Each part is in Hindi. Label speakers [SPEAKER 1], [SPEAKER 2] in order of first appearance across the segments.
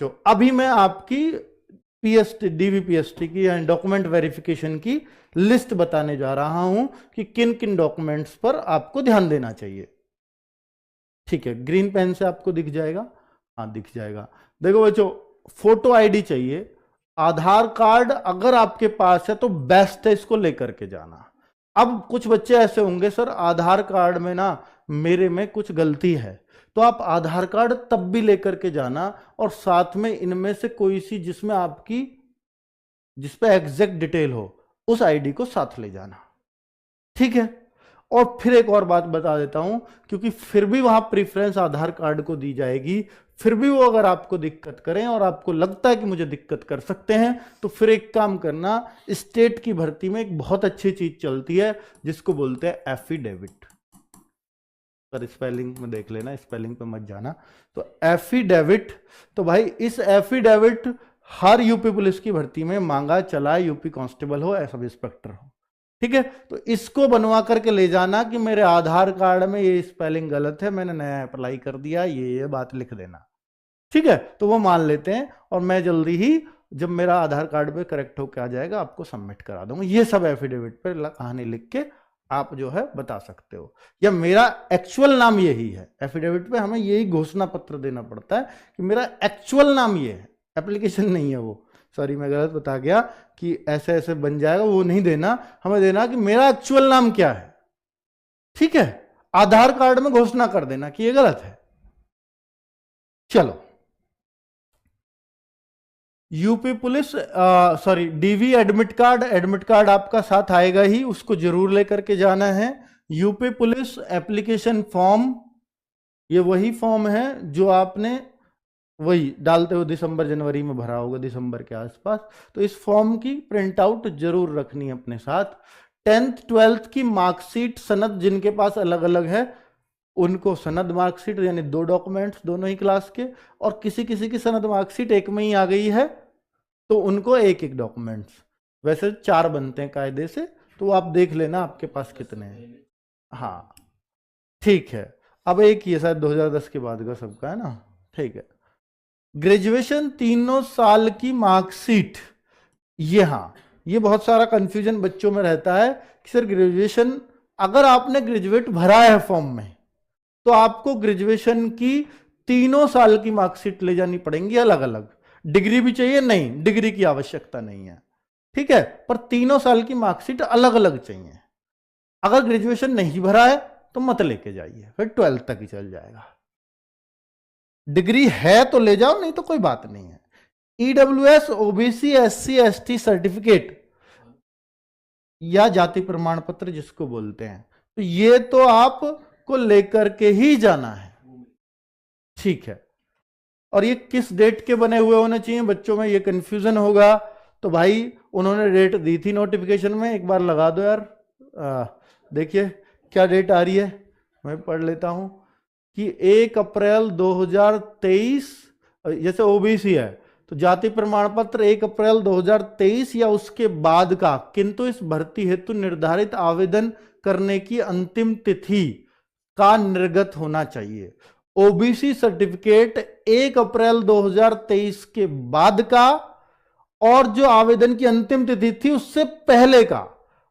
[SPEAKER 1] जो अभी मैं आपकी पीएसटी डीवीपीएसटी की यानी डॉक्यूमेंट वेरिफिकेशन की लिस्ट बताने जा रहा हूं कि किन किन डॉक्यूमेंट्स पर आपको ध्यान देना चाहिए। ठीक है, ग्रीन पेन से आपको दिख जाएगा, हाँ दिख जाएगा। देखो बच्चों, फोटो आईडी चाहिए, आधार कार्ड अगर आपके पास है तो बेस्ट है, इसको लेकर के जाना। अब कुछ बच्चे ऐसे होंगे सर आधार कार्ड में ना मेरे में कुछ गलती है, तो आप आधार कार्ड तब भी लेकर के जाना और साथ में इनमें से कोई सी जिसमें आपकी जिसपे एग्जैक्ट डिटेल हो उस आईडी को साथ ले जाना। ठीक है, और फिर एक और बात बता देता हूं, क्योंकि फिर भी वहां प्रेफरेंस आधार कार्ड को दी जाएगी, फिर भी वो अगर आपको दिक्कत करें और आपको लगता है कि मुझे दिक्कत कर सकते हैं, तो फिर एक काम करना, स्टेट की भर्ती में एक बहुत अच्छी चीज चलती है जिसको बोलते हैं एफिडेविट। पर स्पेलिंग में देख लेना, स्पेलिंग पे मत जाना। तो एफिडेविट, तो भाई इस एफिडेविट हर यूपी पुलिस की भर्ती में मांगा चला, यूपी कांस्टेबल हो या सब इंस्पेक्टर हो। ठीक है, तो इसको बनवा करके ले जाना कि मेरे आधार कार्ड में ये स्पेलिंग गलत है, मैंने नया अप्लाई कर दिया, ये बात लिख देना। ठीक है, तो वो मान लेते हैं और मैं जल्दी ही जब मेरा आधार कार्ड पे करेक्ट होकर आ जाएगा आपको सबमिट करा दूंगा। ये सब एफिडेविट पे कहानी लिख के आप जो है बता सकते हो, या मेरा एक्चुअल नाम यही है। एफिडेविट पे हमें यही घोषणा पत्र देना पड़ता है कि मेरा एक्चुअल नाम ये है, एप्लीकेशन नहीं है वो। सॉरी मैं गलत बता गया कि ऐसे ऐसे बन जाएगा, वो नहीं देना, हमें देना कि मेरा एक्चुअल नाम क्या है। ठीक है, आधार कार्ड में घोषणा कर देना कि ये गलत है। चलो, UP police sorry DV admit card आपका साथ आएगा ही, उसको जरूर लेकर के जाना है। यूपी पुलिस एप्लीकेशन फॉर्म, ये वही फॉर्म है जो आपने वही डालते हो दिसंबर जनवरी में भरा होगा, दिसंबर के आसपास। तो इस फॉर्म की प्रिंट आउट जरूर रखनी है अपने साथ। 10th 12th की मार्कशीट सनद जिनके पास अलग अलग है उनको सनद मार्कशीट यानी 2 डॉक्यूमेंट्स दोनों ही क्लास के, और किसी किसी की सनद मार्कशीट एक में ही आ गई है तो उनको एक एक डॉक्यूमेंट्स, वैसे 4 बनते हैं कायदे से, तो आप देख लेना आपके पास कितने हैं। हाँ ठीक है, अब एक ही है शायद 2010 के बाद का सबका है ना। ठीक है, ग्रेजुएशन 3 साल की मार्कशीट, ये हाँ ये बहुत सारा कंफ्यूजन बच्चों में रहता है कि सर ग्रेजुएशन अगर आपने ग्रेजुएट भरा है फॉर्म में तो आपको ग्रेजुएशन की 3 साल की मार्कशीट ले जानी पड़ेंगी अलग अलग। डिग्री भी चाहिए? नहीं, डिग्री की आवश्यकता नहीं है। ठीक है, पर 3 साल की मार्कशीट अलग अलग चाहिए। अगर ग्रेजुएशन नहीं भरा है तो मत लेके जाइए, फिर 12th तक ही चल जाएगा। डिग्री है तो ले जाओ, नहीं तो कोई बात नहीं है। EWS OBC SC ST certificate या जाति प्रमाण पत्र जिसको बोलते हैं, तो ये तो आपको लेकर के ही जाना है। ठीक है, और ये किस डेट के बने हुए होने चाहिए, बच्चों में ये कंफ्यूजन होगा। तो भाई उन्होंने डेट दी थी नोटिफिकेशन में, एक बार लगा दो यार। देखिए क्या डेट आ रही है, मैं पढ़ लेता हूं कि 1 अप्रैल 2023, जैसे ओबीसी है तो जाति प्रमाण पत्र 1 अप्रैल 2023 या उसके बाद का, किंतु इस भर्ती हेतु निर्धारित आवेदन करने की अंतिम तिथि का निर्गत होना चाहिए। ओबीसी सर्टिफिकेट 1 अप्रैल 2023 के बाद का और जो आवेदन की अंतिम तिथि थी उससे पहले का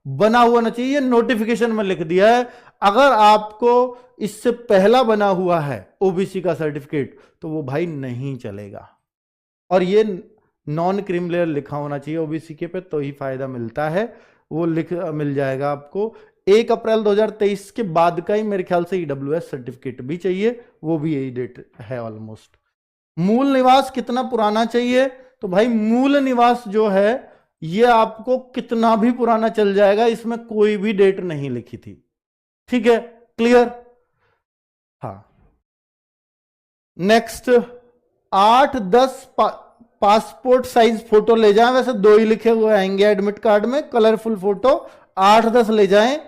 [SPEAKER 1] बना हुआ ना चाहिए। नोटिफिकेशन में लिख दिया है, अगर आपको इससे पहला बना हुआ है ओबीसी का सर्टिफिकेट तो वो भाई नहीं चलेगा, और ये नॉन क्रिमिनल लिखा होना चाहिए ओबीसी के पे, तो ही फायदा मिलता है। वो मिल जाएगा आपको। 1 अप्रैल 2023 के बाद का ही मेरे ख्याल से ईडब्ल्यूएस सर्टिफिकेट भी चाहिए, वो भी यही डेट है ऑलमोस्ट। मूल निवास कितना पुराना चाहिए, तो भाई मूल निवास जो है ये आपको कितना भी पुराना चल जाएगा, इसमें कोई भी डेट नहीं लिखी थी। ठीक है, क्लियर? हाँ, नेक्स्ट 8-10 पासपोर्ट साइज फोटो ले जाएं, वैसे 2 ही लिखे हुए आएंगे एडमिट कार्ड में, कलरफुल फोटो 8-10 ले जाएं,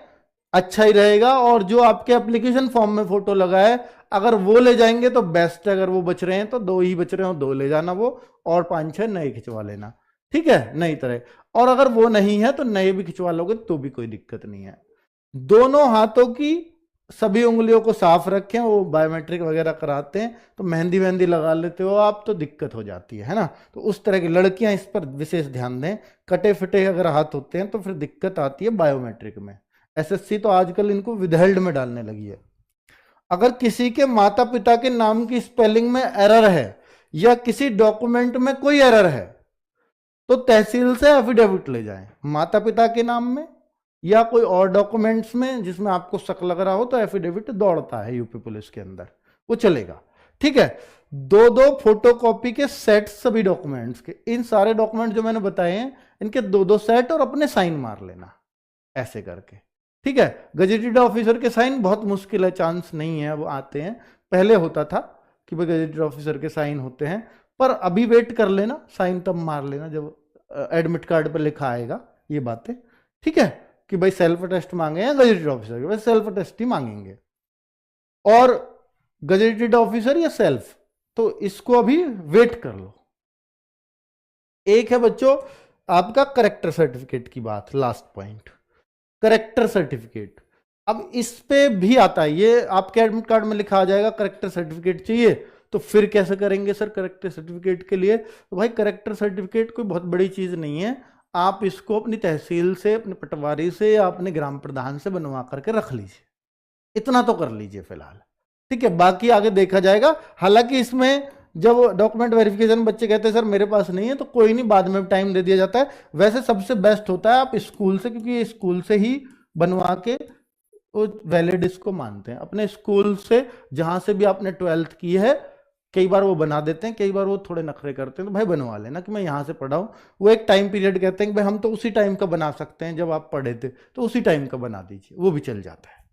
[SPEAKER 1] अच्छा ही रहेगा। और जो आपके एप्लीकेशन फॉर्म में फोटो लगा है अगर वो ले जाएंगे तो बेस्ट है, अगर वो बच रहे हैं तो 2 ही बच रहे हो 2 ले जाना वो, और 5-6 नए खिंचवा लेना। ठीक है, नई तरह। और अगर वो नहीं है तो नए भी खिंचवा लोगे तो भी कोई दिक्कत नहीं है। दोनों हाथों की सभी उंगलियों को साफ रखें, वो बायोमेट्रिक वगैरह कराते हैं तो मेहंदी वहंदी लगा लेते हो आप तो दिक्कत हो जाती है ना। तो उस तरह की लड़कियां इस पर विशेष ध्यान दें, कटे फिटे अगर हाथ होते हैं तो फिर दिक्कत आती है बायोमेट्रिक में। एसएससी तो आजकल इनको विदहेल्ड में डालने लगी है। अगर किसी के माता पिता के नाम की स्पेलिंग में एरर है या किसी डॉक्यूमेंट में कोई एरर है तो तहसील से एफिडेविट ले जाएं। माता पिता के नाम में या कोई और डॉक्यूमेंट्स में जिसमें आपको शक लग रहा हो तो एफिडेविट दौड़ता है यूपी पुलिस के अंदर, वो चलेगा। ठीक है, दो दो फोटोकॉपी के सेट सभी डॉक्यूमेंट्स के, इन सारे डॉक्यूमेंट जो मैंने बताए हैं इनके दो दो सेट और अपने साइन मार लेना ऐसे करके। ठीक है, गजेटेड ऑफिसर के साइन बहुत मुश्किल है, चांस नहीं है, वो आते हैं। पहले होता था कि भाई गजेटेड ऑफिसर के साइन होते हैं, पर अभी वेट कर लेना, साइन तब मार लेना जब एडमिट कार्ड पर लिखा आएगा ये बातें। ठीक है, कि भाई सेल्फ अटेस्ट मांगे या गजेटेड ऑफिसर के, भाई सेल्फ अटेस्ट ही मांगेंगे। और गजेटेड ऑफिसर या सेल्फ, तो इसको अभी वेट कर लो। एक है बच्चों आपका करेक्टर सर्टिफिकेट की बात, लास्ट पॉइंट, करेक्टर सर्टिफिकेट। अब इस पे भी आता है, ये आपके एडमिट कार्ड में लिखा आ जाएगा करेक्टर सर्टिफिकेट चाहिए, तो फिर कैसे करेंगे सर करेक्टर सर्टिफिकेट के लिए? तो भाई करेक्टर सर्टिफिकेट कोई बहुत बड़ी चीज नहीं है, आप इसको अपनी तहसील से, अपने पटवारी से या अपने ग्राम प्रधान से बनवा करके रख लीजिए, इतना तो कर लीजिए फिलहाल। ठीक है, बाकी आगे देखा जाएगा। हालांकि इसमें जब डॉक्यूमेंट वेरिफिकेशन बच्चे कहते हैं सर मेरे पास नहीं है, तो कोई नहीं, बाद में टाइम दे दिया जाता है। वैसे सबसे बेस्ट होता है आप स्कूल से, क्योंकि ये स्कूल से ही बनवा के वो वैलिड इसको मानते हैं। अपने स्कूल से जहां से भी आपने 12th की है, कई बार वो बना देते हैं, कई बार वो थोड़े नखरे करते हैं, तो भाई बनवा लेना कि मैं यहाँ से पढ़ा हूँ। वो एक टाइम पीरियड कहते हैं कि भाई हम तो उसी टाइम का बना सकते हैं, जब आप पढ़े थे तो उसी टाइम का बना दीजिए, वो भी चल जाता है।